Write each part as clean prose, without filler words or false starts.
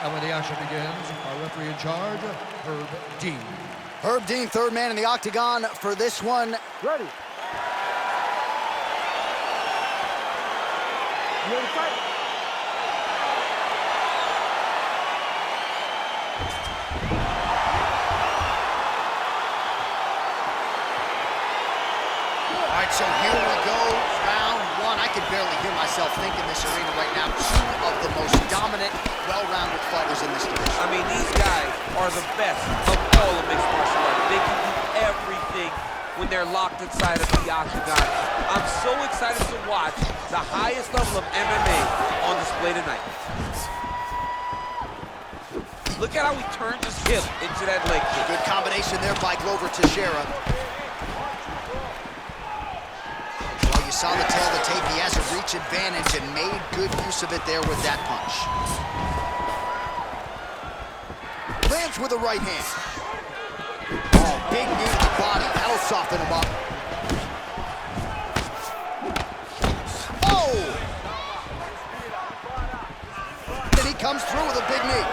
And when the action begins, our referee in charge, Herb Dean. Herb Dean, third man in the octagon for this one. Ready. You ready to fight? All right, so here we go, round one. I can barely hear myself think in this arena right now. Two of the most dominant, well-rounded fighters in this division. I mean, these guys are the best of all of mixed martial arts. They can do everything when they're locked inside of the octagon. I'm so excited to watch the highest level of MMA on display tonight. Look at how he turns his hip into that leg kick. Good combination there by Glover Teixeira. Well, you saw the tail of the tape. He has a reach advantage and made good use of it there with that punch. Lands with a right hand. Oh, big knee to the body. That'll soften him up. Oh! And he comes through with a big knee.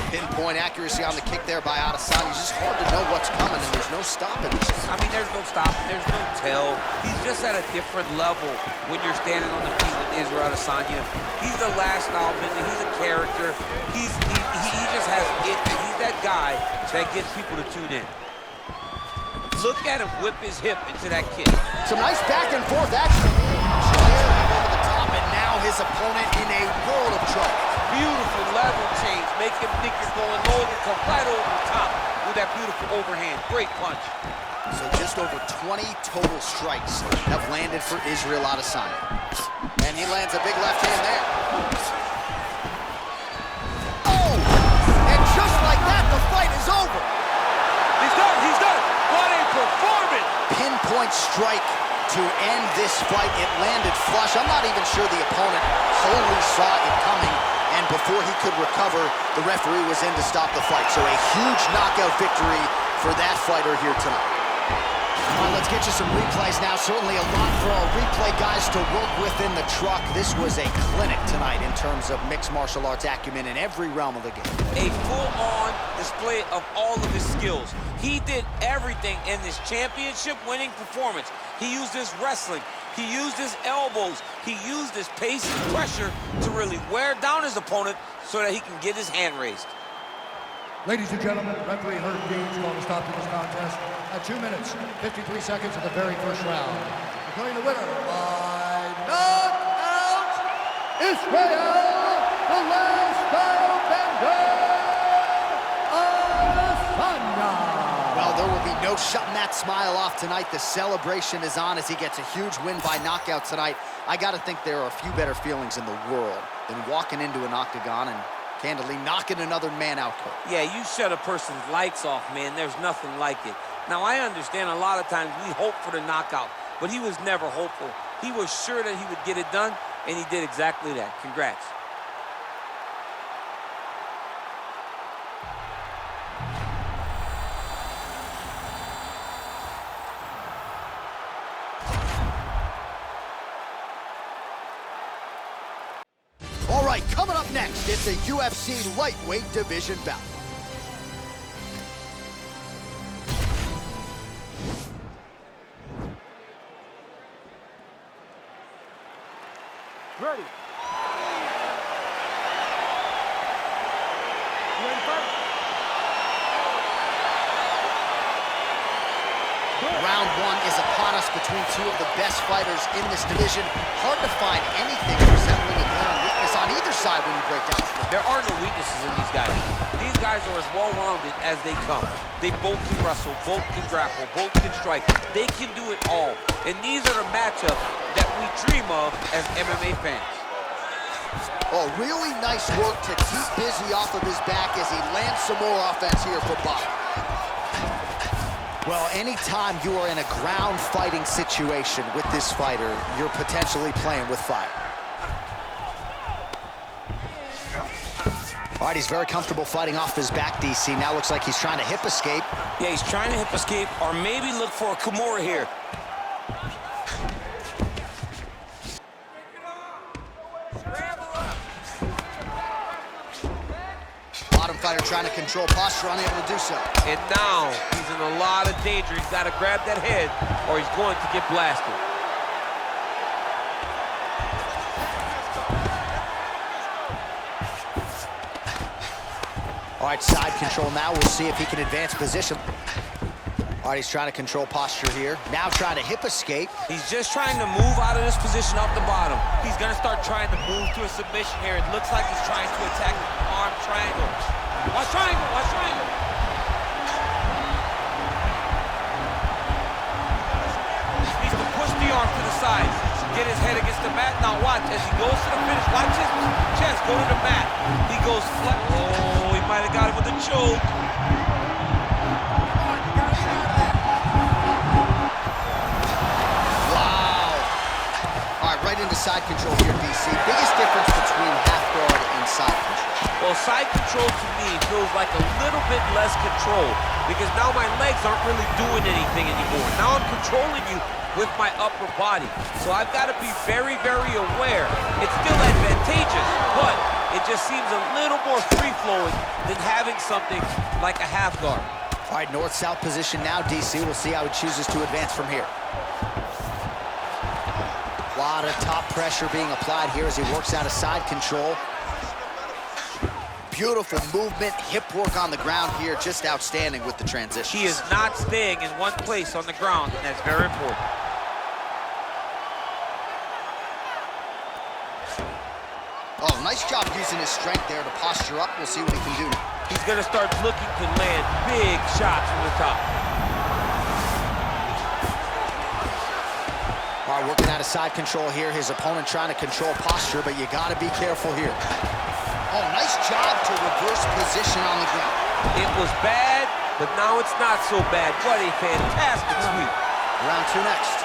Pinpoint accuracy on the kick there by Adesanya. It's just hard to know what's coming, and there's no stopping this. I mean, there's no stopping, there's no tell. He's just at a different level when you're standing on the feet with Israel Adesanya. He's the last style bender. He's a character. He just has it. He's that guy that gets people to tune in. Look at him whip his hip into that kick. Some nice back and forth action. Over the top, and now his opponent in a world of trouble. Beautiful level change. Make him think you're going low and come right over the top with that beautiful overhand. Great punch. So just over 20 total strikes have landed for Israel Adesanya. And he lands a big left hand there. Oh! And just like that, the fight is over. He's done. He's done. What a performance. Pinpoint strike to end this fight. It landed flush. I'm not even sure the opponent wholly saw it coming. And before he could recover, the referee was in to stop the fight. So a huge knockout victory for that fighter here tonight. All right, let's get you some replays now. Certainly a lot for our replay guys to work with in the truck. This was a clinic tonight in terms of mixed martial arts acumen in every realm of the game. A full-on display of all of his skills. He did everything in this championship-winning performance. He used his wrestling. He used his elbows. He used his pace and pressure to really wear down his opponent so that he can get his hand raised. Ladies and gentlemen, referee Herb Dean is going to stop this contest at 2 minutes, 53 seconds of the very first round. Declaring the winner by knockout, Israel, the last style Adesanya. Well, there will be no shutting that smile off tonight. The celebration is on as he gets a huge win by knockout tonight. I got to think there are a few better feelings in the world than walking into an octagon and candidly knocking another man out cold. Yeah, you shut a person's lights off, man. There's nothing like it. Now, I understand a lot of times we hope for the knockout, but he was never hopeful. He was sure that he would get it done, and he did exactly that. Congrats. All right, coming up next, it's a UFC lightweight division bout. Ready. You ready to fight? Round one is upon us between two of the best fighters in this division. Hard to find anything resembling a glaring weakness on either side when you break down. There are no weaknesses in these guys. These guys are as well-rounded as they come. They both can wrestle, both can grapple, both can strike. They can do it all. And these are the matchups that we dream of as MMA fans. Oh, really nice work to keep busy off of his back as he lands some more offense here for Bob. Well, anytime you are in a ground fighting situation with this fighter, you're potentially playing with fire. All right, he's very comfortable fighting off his back, DC. Now looks like he's trying to hip escape. Yeah, he's trying to hip escape or maybe look for a Kimura here. fighter trying to control posture, unable to do so. And now he's in a lot of danger. He's got to grab that head or he's going to get blasted. All right, side control now. We'll see if he can advance position. All right, he's trying to control posture here. Now trying to hip escape. He's just trying to move out of this position off the bottom. He's going to start trying to move to a submission here. It looks like he's trying to attack the arm triangle. Watch triangle, watch triangle. Needs to push the arm to the side. Get his head against the mat. Now watch, as he goes to the finish, watch his chest go to the mat. He goes flat. Oh, he might have got him with a choke. Right into side control here, DC. Biggest difference between half guard and side control. Well, side control to me feels like a little bit less control because now my legs aren't really doing anything anymore. Now I'm controlling you with my upper body. So I've got to be very, very aware. It's still advantageous, but it just seems a little more free-flowing than having something like a half guard. All right, north-south position now, DC. We'll see how he chooses to advance from here. A lot of top pressure being applied here as he works out of side control. Beautiful movement, hip work on the ground here, just outstanding with the transition. He is not staying in one place on the ground, and that's very important. Oh, nice job using his strength there to posture up. We'll see what he can do now. He's going to start looking to land big shots from the top. All right, working out of side control here. His opponent trying to control posture, but you got to be careful here. Oh, nice job to reverse position on the ground. It was bad, but now it's not so bad. What a fantastic sweep. Round two next.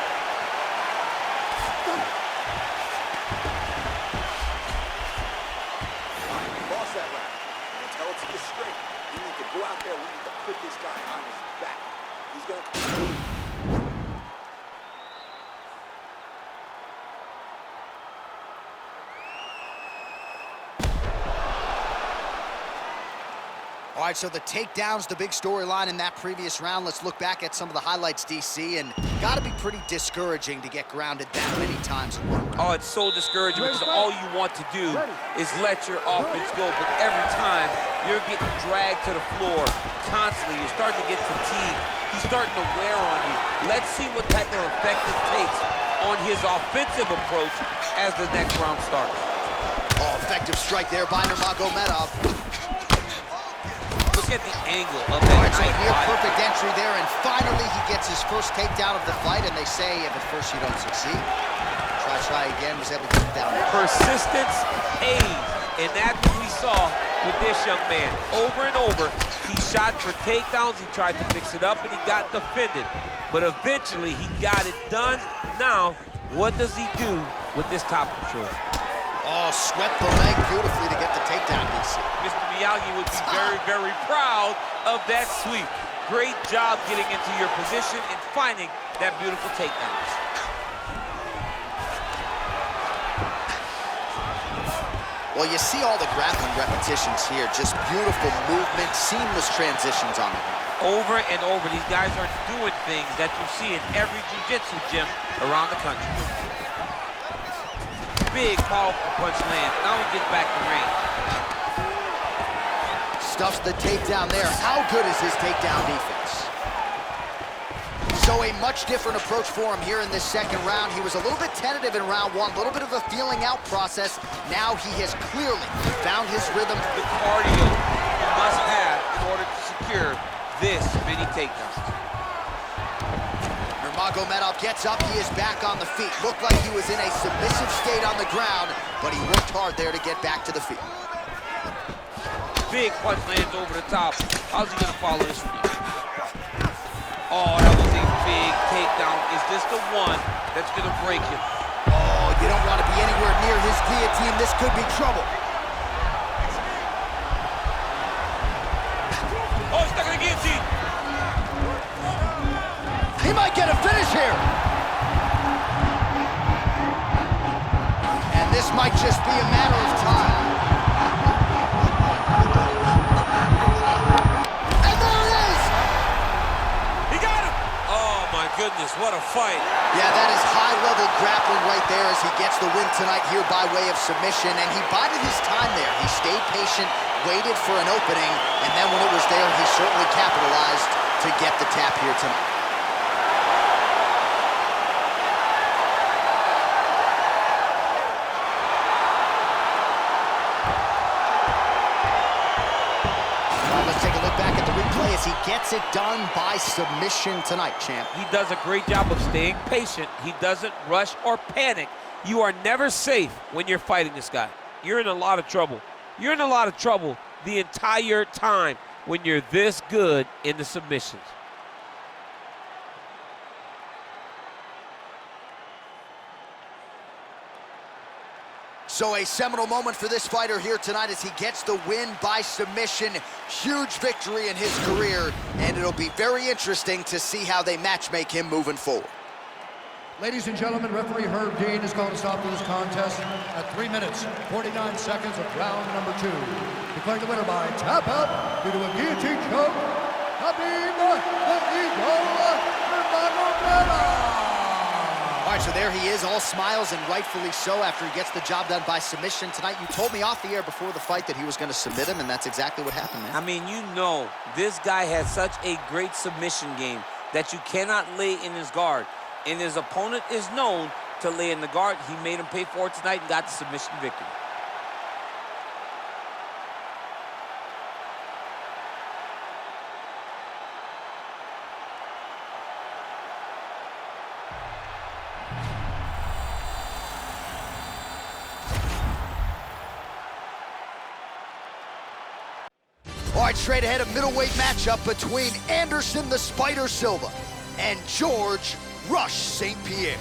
Boss that round. And tell it to you straight. You need to go out there. We need to put this guy on his back. He's going to... All right, so the takedown's the big storyline in that previous round. Let's look back at some of the highlights, DC, and got to be pretty discouraging to get grounded that many times in one round. Oh, it's so discouraging because all you want to do is let your offense go, but every time you're getting dragged to the floor constantly, you're starting to get fatigued. He's starting to wear on you. Let's see what type of effect it takes on his offensive approach as the next round starts. Oh, effective strike there by Nurmagomedov. Look at the angle of that. All right, so near perfect entry there, and finally he gets his first takedown of the fight, and they say if at first you don't succeed, try again, was able to get down there. Persistence pays, and that's what we saw with this young man. Over and over, he shot for takedowns, he tried to fix it up, and he got defended. But eventually, he got it done. Now, what does he do with this top control? Oh, swept the leg beautifully to get the takedown, DC. Mr. Miyagi would be very, very proud of that sweep. Great job getting into your position and finding that beautiful takedown. Well, you see all the grappling repetitions here. Just beautiful movement, seamless transitions on the ground. Over and over, these guys are doing things that you see in every jiu-jitsu gym around the country. Big, powerful punch lands. Now he gets back to range. Stuffs the takedown there. How good is his takedown defense? So a much different approach for him here in this second round. He was a little bit tentative in round one, a little bit of a feeling out process. Now he has clearly found his rhythm. The cardio you must have in order to secure this many takedowns. Nurmagomedov gets up, he is back on the feet. Looked like he was in a submissive state on the ground, but he worked hard there to get back to the feet. Big punch lands over the top. How's he gonna follow this one? Oh, that was a big takedown. Is this the one that's gonna break him? Oh, you don't want to be anywhere near his guillotine. This could be trouble. Oh, he's stuck in the guillotine. He might get a finish here. And this might just be a matter of time. my goodness, what a fight. Yeah, that is high-level grappling right there as he gets the win tonight here by way of submission, and he bided his time there. He stayed patient, waited for an opening, and then when it was there, he certainly capitalized to get the tap here tonight. Let's take a look back at the replay as he gets it done by submission tonight, champ. He does a great job of staying patient. He doesn't rush or panic. You are never safe when you're fighting this guy. You're in a lot of trouble. You're in a lot of trouble the entire time when you're this good in the submissions. So a seminal moment for this fighter here tonight as he gets the win by submission. Huge victory in his career, and it'll be very interesting to see how they matchmake him moving forward. Ladies and gentlemen, referee Herb Dean has called a stop to this contest at 3 minutes, 49 seconds of round number 2. Declaring the winner by tap out due to a guillotine choke, Khabib the Eagle Nurmagomedov. All right, so there he is, all smiles, and rightfully so after he gets the job done by submission tonight. You told me off the air before the fight that he was going to submit him, and that's exactly what happened, man. I mean, you know, this guy has such a great submission game that you cannot lay in his guard. And his opponent is known to lay in the guard. He made him pay for it tonight and got the submission victory. All right, straight ahead, a middleweight matchup between Anderson the Spider Silva and George Rush St. Pierre.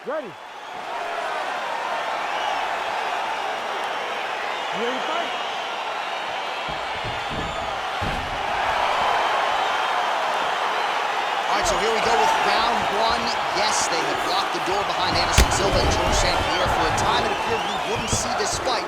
Ready. You ready to fight? All right, so here we go with round 1. Yes, they have locked the door behind Anderson Silva and George St. Pierre. For a time, it appeared we wouldn't see this fight.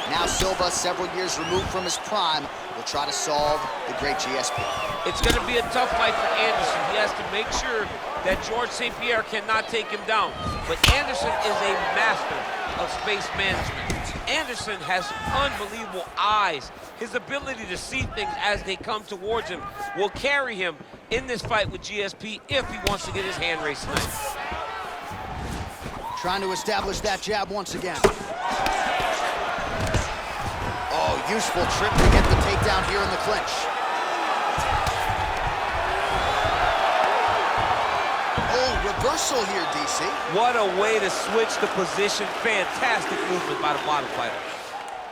Now Silva, several years removed from his prime, will try to solve the great GSP. It's going to be a tough fight for Anderson. He has to make sure that George St. Pierre cannot take him down. But Anderson is a master of space management. Anderson has unbelievable eyes. His ability to see things as they come towards him will carry him in this fight with GSP if he wants to get his hand raised tonight. Trying to establish that jab once again. Oh, useful trip to get the takedown here in the clinch. Oh, reversal here, DC. What a way to switch the position. Fantastic movement by the bottom fighter.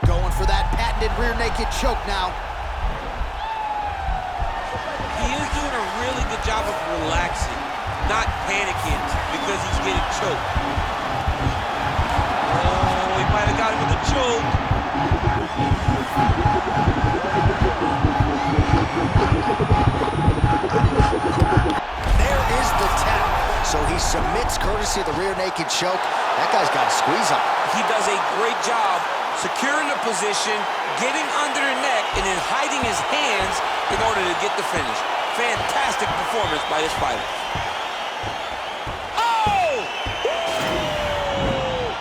Going for that patented rear naked choke now. He is doing a really good job of relaxing, not panicking because he's getting choked. Oh, he might have got him with a choke. There is the tap. So he submits courtesy of the rear naked choke. That guy's got a squeeze on. He does a great job securing the position, getting under the neck, and then hiding his hands in order to get the finish. Fantastic performance by this fighter. Oh!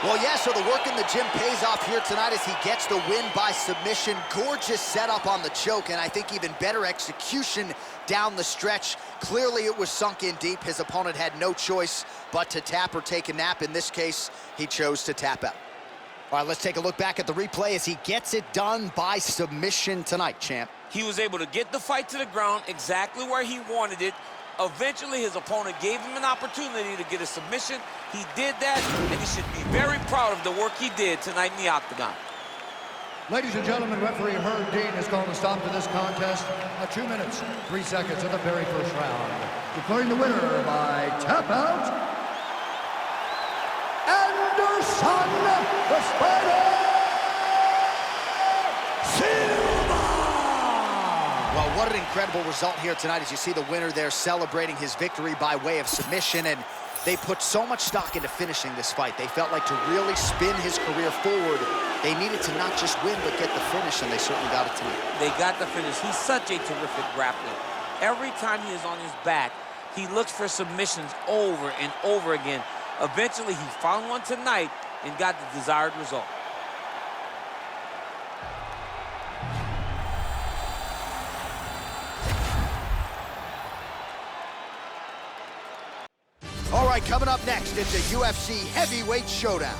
Well, yeah, so the work in the gym pays off here tonight as he gets the win by submission. Gorgeous setup on the choke, and I think even better execution down the stretch. Clearly, it was sunk in deep. His opponent had no choice but to tap or take a nap. In this case, he chose to tap out. All right, let's take a look back at the replay as he gets it done by submission tonight, champ. He was able to get the fight to the ground exactly where he wanted it. Eventually, his opponent gave him an opportunity to get a submission. He did that, and he should be very proud of the work he did tonight in the octagon. Ladies and gentlemen, referee Herb Dean has called a stop to this contest at 2 minutes, 3 seconds of the very first round. Declaring the winner by tap out, Anderson the Spider Silva! Well, what an incredible result here tonight as you see the winner there celebrating his victory by way of submission. And They put so much stock into finishing this fight. They felt like to really spin his career forward, they needed to not just win, but get the finish, and they certainly got it tonight. They got the finish. He's such a terrific grappler. Every time he is on his back, he looks for submissions over and over again. Eventually, he found one tonight and got the desired result. All right, coming up next, it's a UFC heavyweight showdown.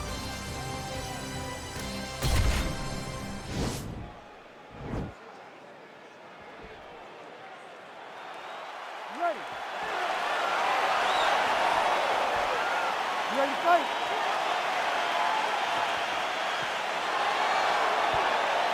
Ready? You ready to fight?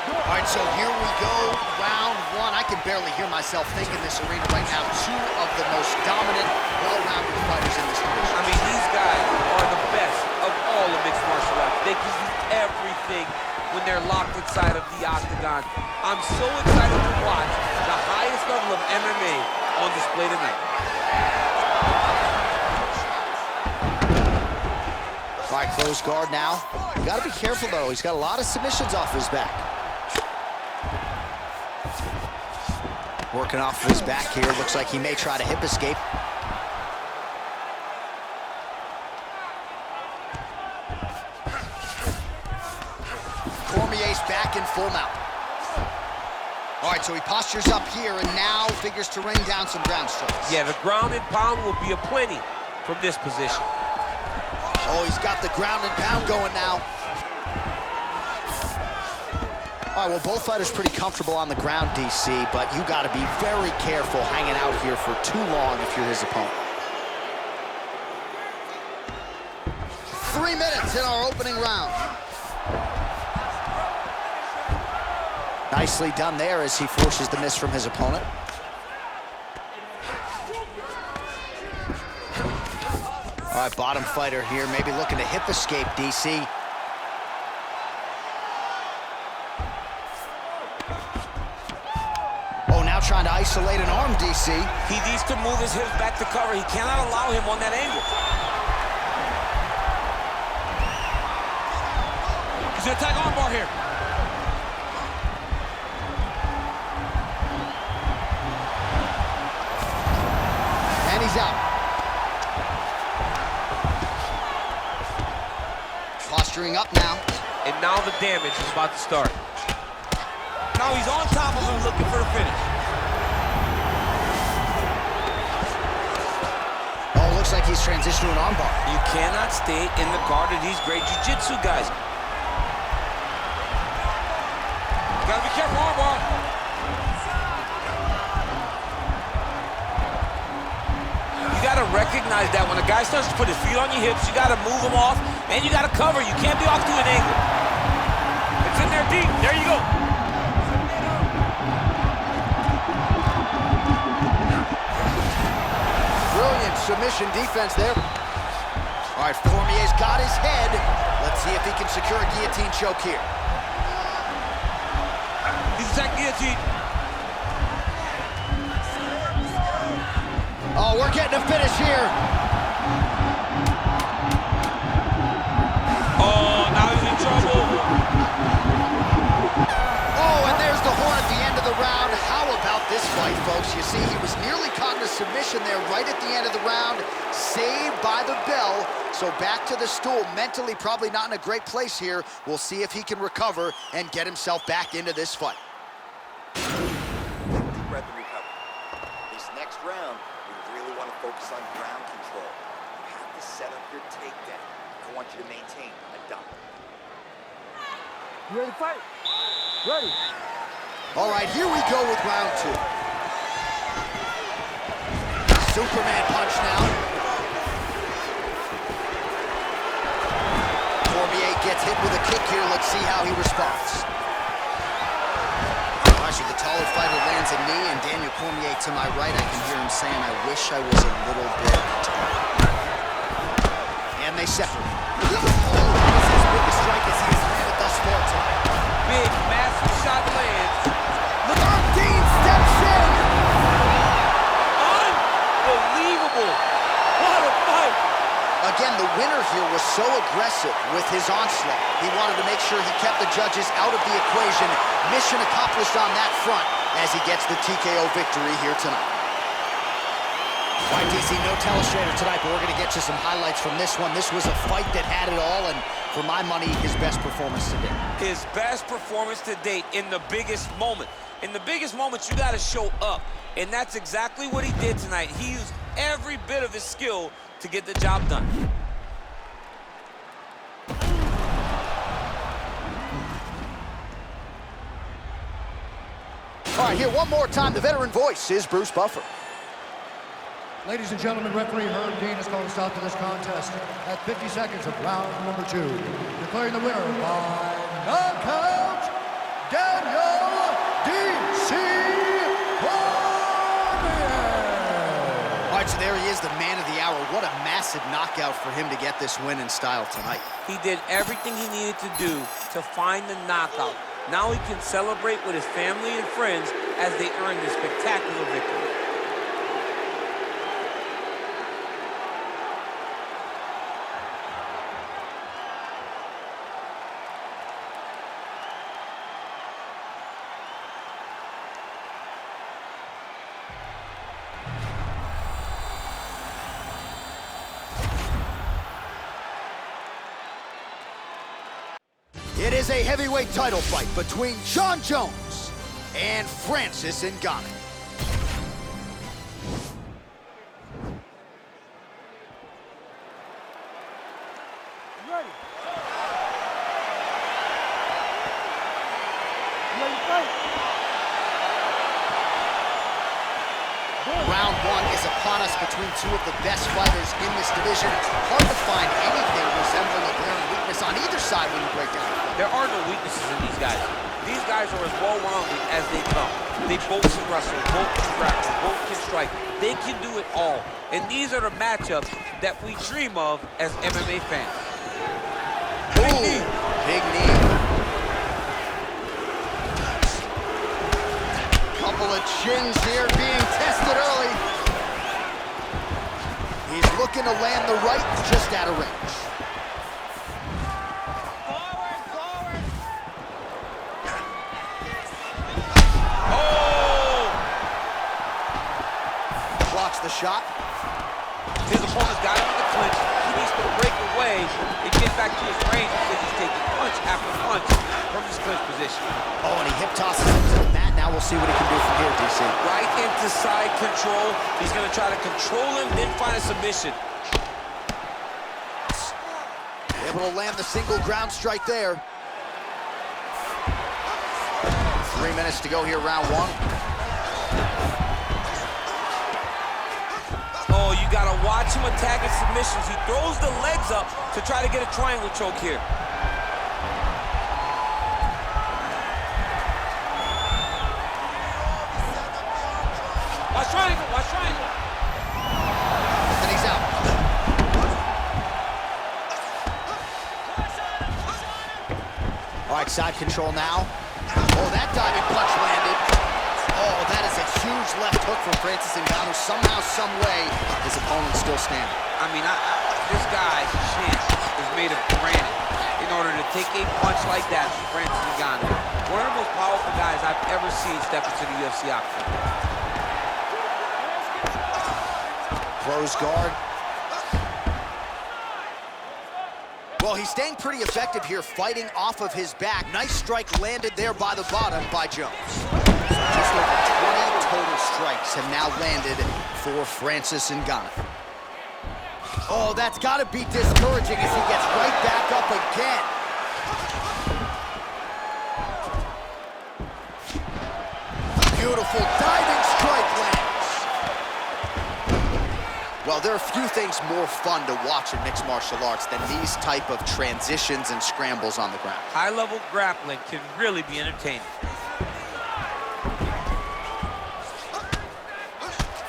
All right, so here we go, round one. I can barely hear myself think in this arena right now. Two of the most dominant, well-rounded fighters in this division. I mean, these guys are the best of all of mixed martial arts. They give you everything when they're locked inside of the octagon. I'm so excited to watch the highest level of MMA on display tonight. All right, close guard now. You gotta be careful, though. He's got a lot of submissions off his back. Working off of his back here. Looks like he may try to hip escape. Cormier's back in full mount. All right, so he postures up here and now figures to rain down some ground strikes. Yeah, the ground and pound will be aplenty from this position. Oh, he's got the ground and pound going now. All right, well, both fighters pretty comfortable on the ground, DC, but you got to be very careful hanging out here for too long if you're his opponent. 3 minutes in our opening round. Nicely done there as he forces the miss from his opponent. All right, bottom fighter here, maybe looking to hip escape, DC. Oh, now trying to isolate an arm, DC. He needs to move his hips back to cover. He cannot allow him on that angle. He's gonna attack armbar here. And he's out. Posturing up now. And now the damage is about to start. Now he's on top of him looking for the finish. Oh, looks like he's transitioned to an armbar. You cannot stay in the guard of these great jiu-jitsu guys. Gotta be careful, armbar. You gotta recognize that when a guy starts to put his feet on your hips, you gotta move him off, and you gotta cover. You can't be off to an angle. It's in there deep. There you go. Brilliant submission defense there. All right, Cormier's got his head. Let's see if he can secure a guillotine choke here. He's attack guillotine. Oh, we're getting a finish here. Oh, now he's in trouble. Oh, and there's the horn at the end of the round. How about this fight, folks? You see, he was nearly caught in a submission there right at the end of the round. Saved by the bell. So back to the stool. Mentally probably not in a great place here. We'll see if he can recover and get himself back into this fight. Deep breath and recover. This next round, we really want to focus on ground control. You have to set up your takedown. I want you to maintain a dominant. You ready to fight? Ready. All right, here we go with round two. Superman punch now. Cormier gets hit with a kick here. Let's see how he responds. Gosh, the taller fighter lands a knee, and Daniel Cormier to my right, I can hear him saying, I wish I was a little bit taller. And they separate. This is his biggest strike as he has landed thus far tonight. Big, massive shot lands. Look out, Dean steps in. Unbelievable. What a fight. onslaught. He wanted to make sure he kept the judges out of the equation. Mission accomplished on that front as he gets the TKO victory here tonight. All right, DC, no telestrator tonight, but we're going to get you some highlights from this one. This was a fight that had it all, and for my money, his best performance to date. His best performance to date in the biggest moment. In the biggest moments, you got to show up, and that's exactly what he did tonight. He used every bit of his skill to get the job done. All right, here one more time, the veteran voice is Bruce Buffer. Ladies and gentlemen, referee Herb Dean has called a stop to this contest at 50 seconds of round number 2. Declaring the winner by knockout, Daniel D.C. All right, so there he is, the man of the hour. What a massive knockout for him to get this win in style tonight. He did everything he needed to do to find the knockout. Now he can celebrate with his family and friends as they earn this spectacular victory. It is a heavyweight title fight between Jon Jones and Francis Ngannou. Ready. Ready to fight. Round 1 is upon us between two of the best fighters in this division. Hard to find anything resembling a glaring weakness on either side when you break down the fight. There are no weaknesses in these guys. These guys are as well-rounded as they come. They both can wrestle, both can grapple, both can strike. They can do it all. And these are the matchups that we dream of as MMA fans. Big knee. Big knee. Couple of chins here being tested early. He's looking to land the right, just out of range. Blocks the shot. His opponent's got him in the clinch. He needs to break away and get back to his range because he's taking punch after punch from his clinch position. Oh, and he hip tosses him to the mat. Now we'll see what he can do from here, DC. Right into side control. He's going to try to control him, then find a submission. Able to land the single ground strike there. 3 minutes to go here, round 1. Oh, you got to watch him attacking submissions. He throws the legs up to try to get a triangle choke here. Watch triangle, watch triangle. And he's out. All right, side control now. Oh, that diving punch landed. Oh, that is a huge left hook from Francis Ngannou. Somehow, some way, his opponent's still standing. I mean, this guy's chin is made of granite in order to take a punch like that from Francis Ngannou. One of the most powerful guys I've ever seen step into the UFC octagon. Close guard. Well, he's staying pretty effective here, fighting off of his back. Nice strike landed there by the bottom by Jones. So just over 20 total strikes have now landed for Francis Ngannou. Oh, that's got to be discouraging as he gets right back up again. Beautiful diving strike lands. Well, there are few things more fun to watch in mixed martial arts than these type of transitions and scrambles on the ground. High-level grappling can really be entertaining.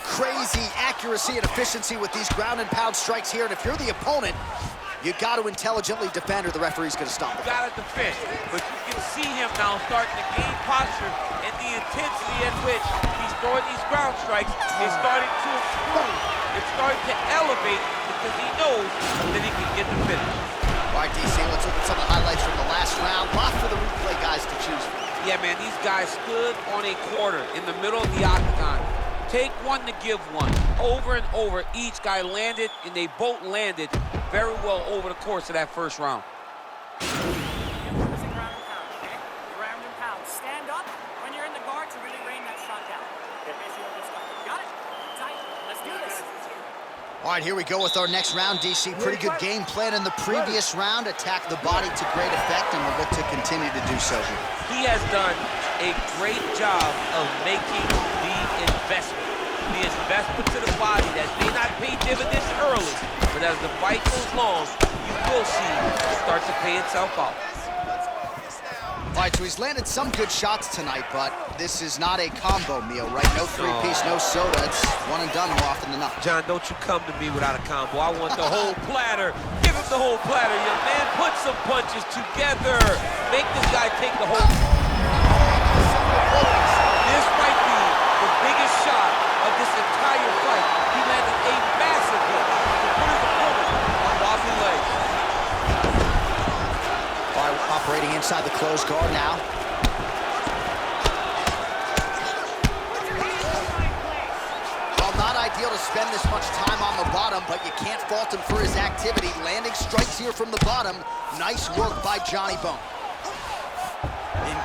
Crazy accuracy and efficiency with these ground and pound strikes here, and if you're the opponent, you got to intelligently defend or the referee's going to stop it. You got to defend, but you can see him now starting to gain posture, and the intensity at which he's throwing these ground strikes is starting to improve. It's starting to elevate because he knows that he can get the finish. All right, DC, let's look at some of the highlights from the last round. Lots for the replay guys to choose from. Yeah, man, these guys stood on a quarter in the middle of the octagon. Take one to give one. Over and over, each guy landed, and they both landed very well over the course of that first round. Ground and pound, okay? Ground and pound. Stand up when you're in the guard to really rain that shot down. Got it? Tight. Let's do this. All right, here we go with our next round, DC. Pretty good game plan in the previous round. Attack the body to great effect, and we'll look to continue to do so here. He has done a great job of making the investment to the body that may not pay dividends early, but as the fight goes long, you will see it start to pay itself out. All right, so he's landed some good shots tonight, but this is not a combo meal, right? No three-piece, no soda. It's one and done more often than not. John, don't you come to me without a combo. I want the whole platter. Give him the whole platter, young man. Put some punches together. Make this guy take the whole... This might be the biggest shot of this entire fight. He landed a massive hit to put his opponent on wobbly legs. All right, operating inside the closed guard now. Well, not ideal to spend this much time on the bottom, but you can't fault him for his activity. Landing strikes here from the bottom. Nice work by Johnny Bone.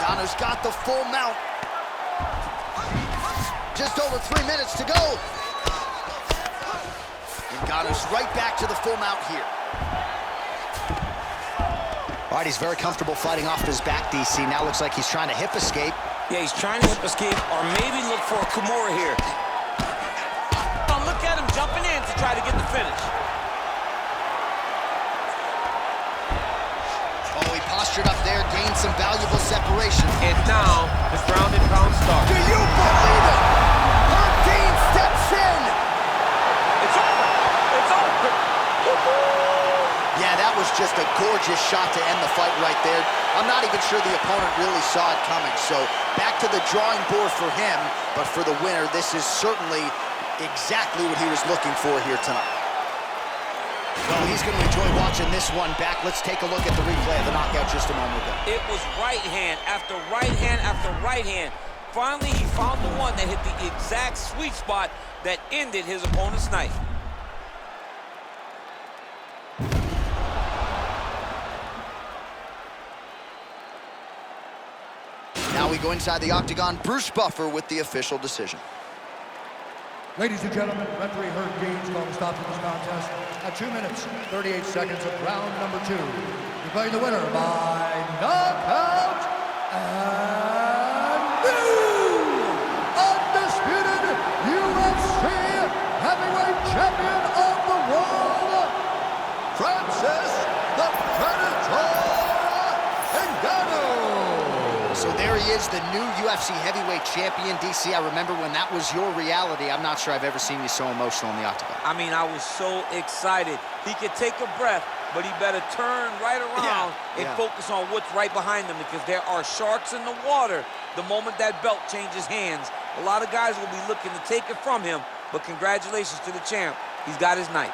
Ngannou's got the full mount. Just over 3 minutes to go. Ngannou's right back to the full mount here. All right, he's very comfortable fighting off his back, DC. Now looks like he's trying to hip escape. Yeah, he's trying to hip escape or maybe look for a Kimura here. Oh, look at him jumping in to try to get the finish. Oh, he postured up there, gained some valuable separation. And now, the ground and pound starts. Do you believe it? Dean steps in. It's over. It's over. Yeah, that was just a gorgeous shot to end the fight right there. I'm not even sure the opponent really saw it coming. So back to the drawing board for him, but for the winner, this is certainly exactly what he was looking for here tonight. Well, he's going to enjoy watching this one back. Let's take a look at the replay of the knockout just a moment ago. It was right hand after right hand after right hand. Finally, he found the one that hit the exact sweet spot that ended his opponent's night. Now we go inside the octagon. Bruce Buffer with the official decision. Ladies and gentlemen, referee Herb Dean's going to stop this contest at 2 minutes, 38 seconds of round number 2. Declaring the winner by knockout and new undisputed UFC heavyweight champion of the world, Francis the Predator Ngannou. So there he is, the new UFC heavyweight champion. DC, I remember when that was your reality. I'm not sure I've ever seen you so emotional in the octagon. I mean, I was so excited. He could take a breath, but he better turn right around and focus on what's right behind him, because there are sharks in the water the moment that belt changes hands. A lot of guys will be looking to take it from him, but congratulations to the champ. He's got his night.